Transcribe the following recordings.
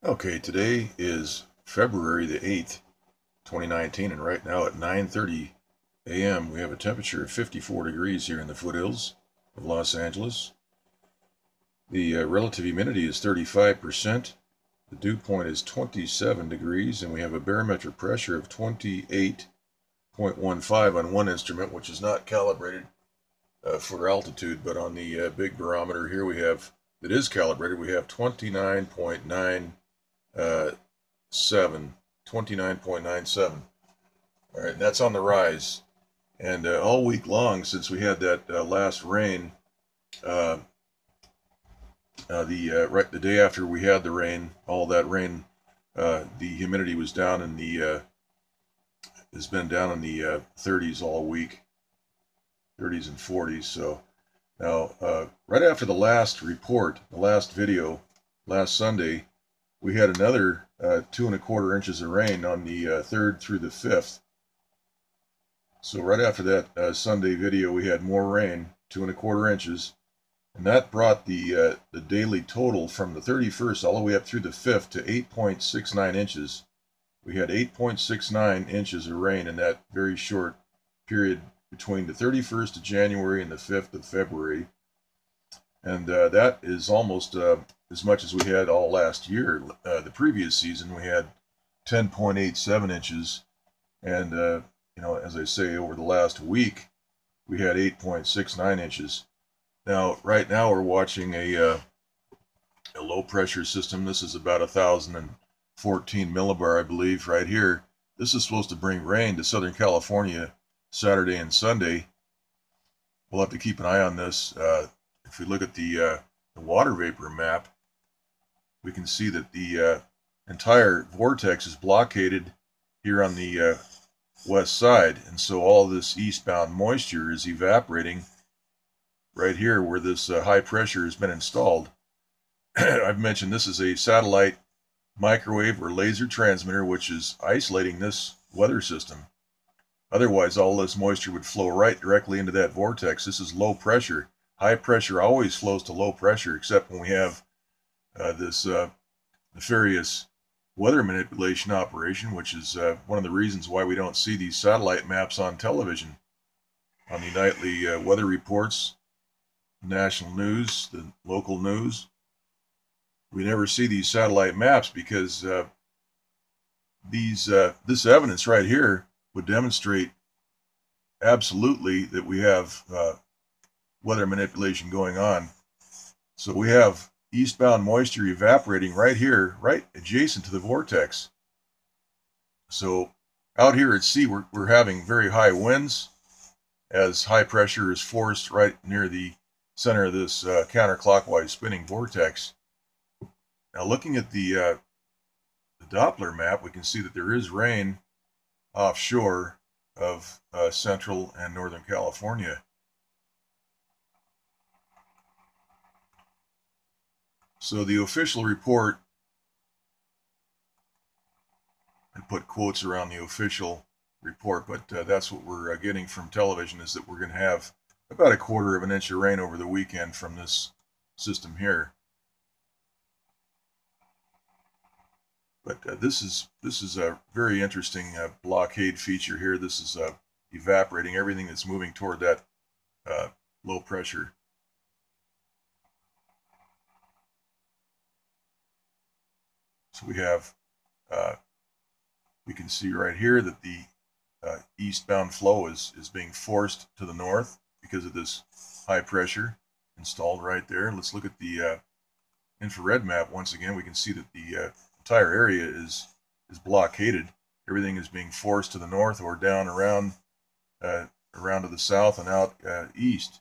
Okay, today is February the 8th, 2019, and right now at 9:30 a.m. we have a temperature of 54 degrees here in the foothills of Los Angeles. The relative humidity is 35%. The dew point is 27 degrees, and we have a barometric pressure of 28.15 on one instrument, which is not calibrated for altitude, but on the big barometer here we have, that is calibrated, we have 29.97. All right, and that's on the rise. And all week long, since we had that last rain, the day after we had the rain, all that rain, the humidity was down in the has been down in the 30s all week, 30s and 40s. So now, right after the last report, the last video, last Sunday, we had another 2¼ inches of rain on the 3rd through the 5th. So right after that Sunday video, we had more rain, 2¼ inches, and that brought the daily total from the 31st all the way up through the 5th to 8.69 inches. We had 8.69 inches of rain in that very short period between the 31st of January and the 5th of February. And that is almost as much as we had all last year. The previous season, we had 10.87 inches. And, as I say, over the last week, we had 8.69 inches. Now, right now, we're watching a low pressure system. This is about 1,014 millibar, I believe, right here. This is supposed to bring rain to Southern California Saturday and Sunday. We'll have to keep an eye on this. If we look at the water vapor map, we can see that the entire vortex is blockaded here on the west side, and so all this eastbound moisture is evaporating right here where this high pressure has been installed. I've mentioned this is a satellite microwave or laser transmitter which is isolating this weather system. Otherwise, all this moisture would flow right directly into that vortex. This is low pressure. High pressure always flows to low pressure, except when we have this nefarious weather manipulation operation, which is one of the reasons why we don't see these satellite maps on television, on the nightly weather reports, national news, the local news. We never see these satellite maps because this evidence right here would demonstrate absolutely that we have weather manipulation going on. So we have eastbound moisture evaporating right here, right adjacent to the vortex. So out here at sea, we're having very high winds as high pressure is forced right near the center of this counterclockwise spinning vortex. Now, looking at the Doppler map, we can see that there is rain offshore of central and northern California. So the official report, I put quotes around the official report, but that's what we're getting from television, is that we're going to have about 1/4 inch of rain over the weekend from this system here. But this is a very interesting blockade feature here. This is evaporating everything that's moving toward that low pressure. So we have, we can see right here that the eastbound flow is being forced to the north because of this high pressure installed right there. Let's look at the infrared map once again. We can see that the entire area is blockaded. Everything is being forced to the north or down around to the south and out east.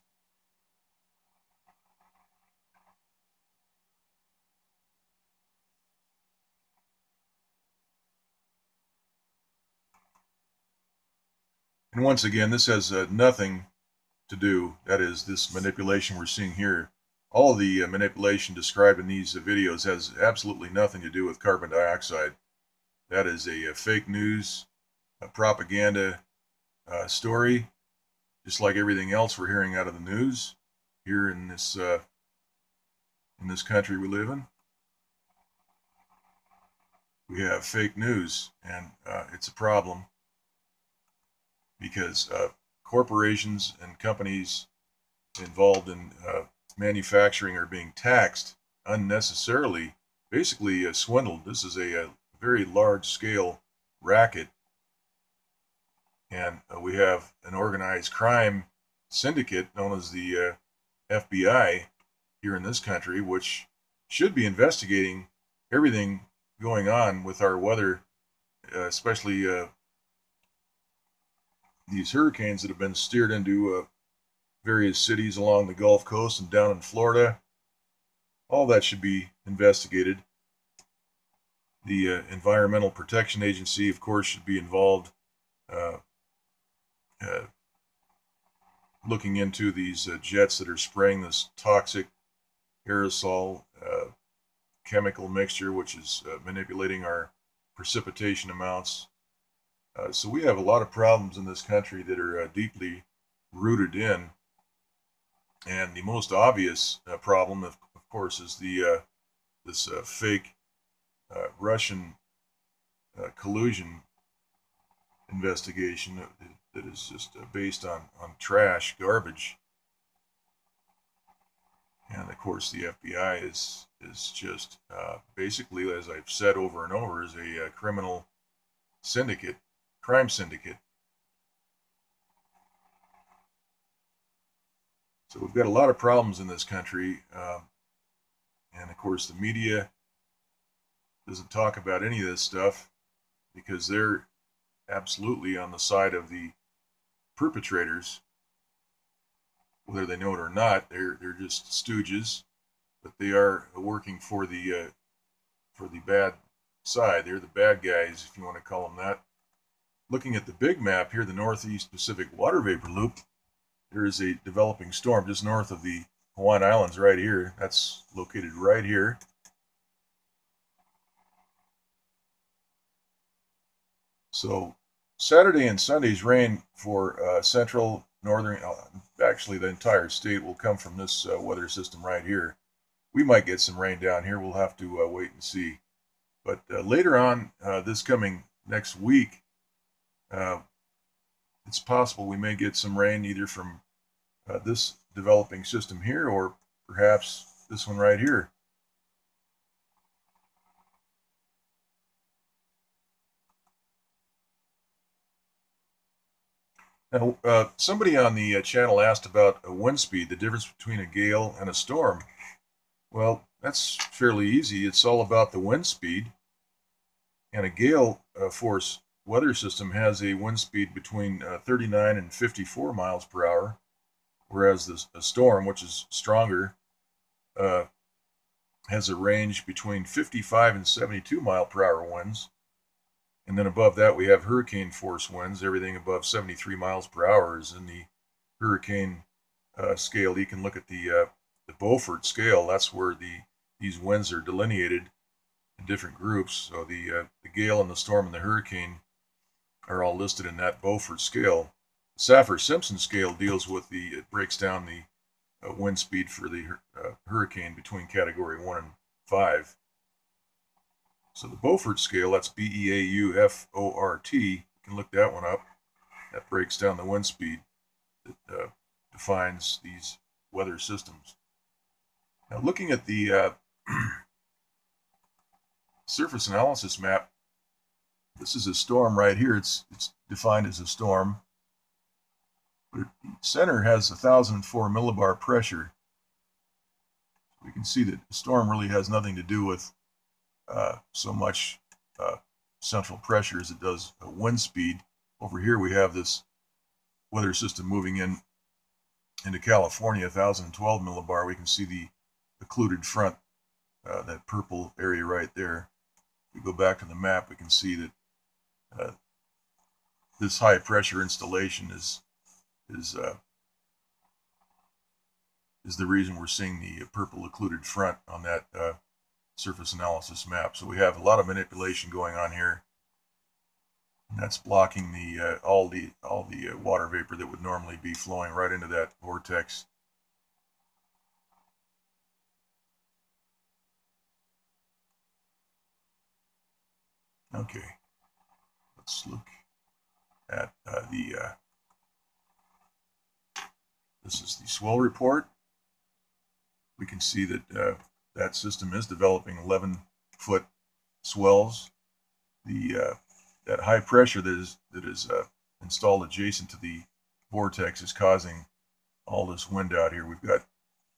And once again, this has nothing to do, that is, this manipulation we're seeing here, all the manipulation described in these videos has absolutely nothing to do with carbon dioxide. That is a fake news, a propaganda story, just like everything else we're hearing out of the news here in this country we live in. we have fake news, and it's a problem because corporations and companies involved in manufacturing are being taxed unnecessarily, basically swindled. This is a very large-scale racket, and we have an organized crime syndicate known as the FBI here in this country, which should be investigating everything going on with our weather, especially these hurricanes that have been steered into various cities along the Gulf Coast and down in Florida. All that should be investigated. The Environmental Protection Agency, of course, should be involved looking into these jets that are spraying this toxic aerosol chemical mixture, which is manipulating our precipitation amounts. So we have a lot of problems in this country that are deeply rooted in. And the most obvious problem, of course, is this fake Russian collusion investigation that is just based on trash, garbage. And of course, the FBI is just basically, as I've said over and over, is a criminal syndicate, crime syndicate. So we've got a lot of problems in this country, and of course, the media doesn't talk about any of this stuff because they're absolutely on the side of the perpetrators. Whether they know it or not, they're just stooges, but they are working for the bad side. They're the bad guys, if you want to call them that. Looking at the big map here, the Northeast Pacific Water Vapor Loop, there is a developing storm just north of the Hawaiian Islands right here. That's located right here. So Saturday and Sunday's rain for central, northern, actually the entire state will come from this weather system right here. We might get some rain down here. We'll have to wait and see. But later on this coming next week, it's possible we may get some rain either from this developing system here or perhaps this one right here. Now, somebody on the channel asked about a wind speed, the difference between a gale and a storm. Well, that's fairly easy. It's all about the wind speed. And a gale force weather system has a wind speed between 39 and 54 miles per hour, whereas a storm, which is stronger, has a range between 55 and 72 mile per hour winds. And then above that, we have hurricane force winds. Everything above 73 miles per hour is in the hurricane scale. You can look at the Beaufort scale. That's where these winds are delineated in different groups. So the gale and the storm and the hurricane are all listed in that Beaufort scale. The Saffir-Simpson scale deals with it breaks down the wind speed for the hurricane between category 1 and 5. So the Beaufort scale, that's B-E-A-U-F-O-R-T, you can look that one up. That breaks down the wind speed that defines these weather systems. Now looking at the surface analysis map, this is a storm right here. It's defined as a storm. But the center has 1,004 millibar pressure. We can see that the storm really has nothing to do with so much central pressure as it does wind speed. Over here we have this weather system moving into California, 1,012 millibar. We can see the occluded front, that purple area right there. If we go back to the map, we can see that this high pressure installation is the reason we're seeing the purple occluded front on that surface analysis map. So we have a lot of manipulation going on here, and that's blocking the all the water vapor that would normally be flowing right into that vortex. Okay, let's look at this is the swell report. We can see that that system is developing 11-foot swells. That high pressure that is installed adjacent to the vortex is causing all this wind out here. We've got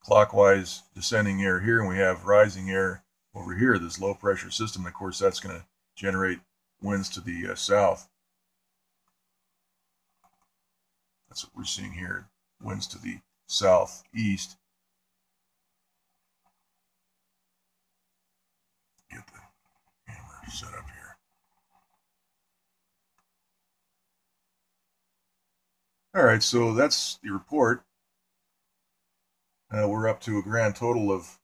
clockwise descending air here, and we have rising air over here, this low pressure system. And of course, that's going to generate winds to the south. That's what we're seeing here, winds to the southeast. Get the camera set up here. All right, so that's the report. We're up to a grand total of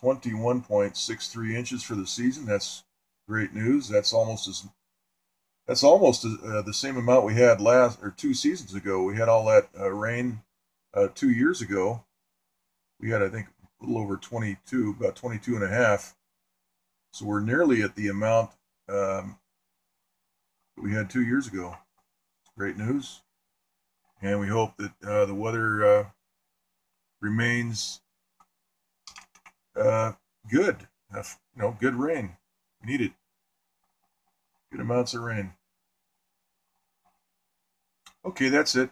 21.63 inches for the season. That's great news. That's almost the same amount we had 2 seasons ago. We had all that rain 2 years ago. We had, I think, a little over 22, about 22 and a half. So we're nearly at the amount that we had 2 years ago. Great news. And we hope that the weather remains good. Good rain. We need it. Good amounts of rain. Okay, that's it.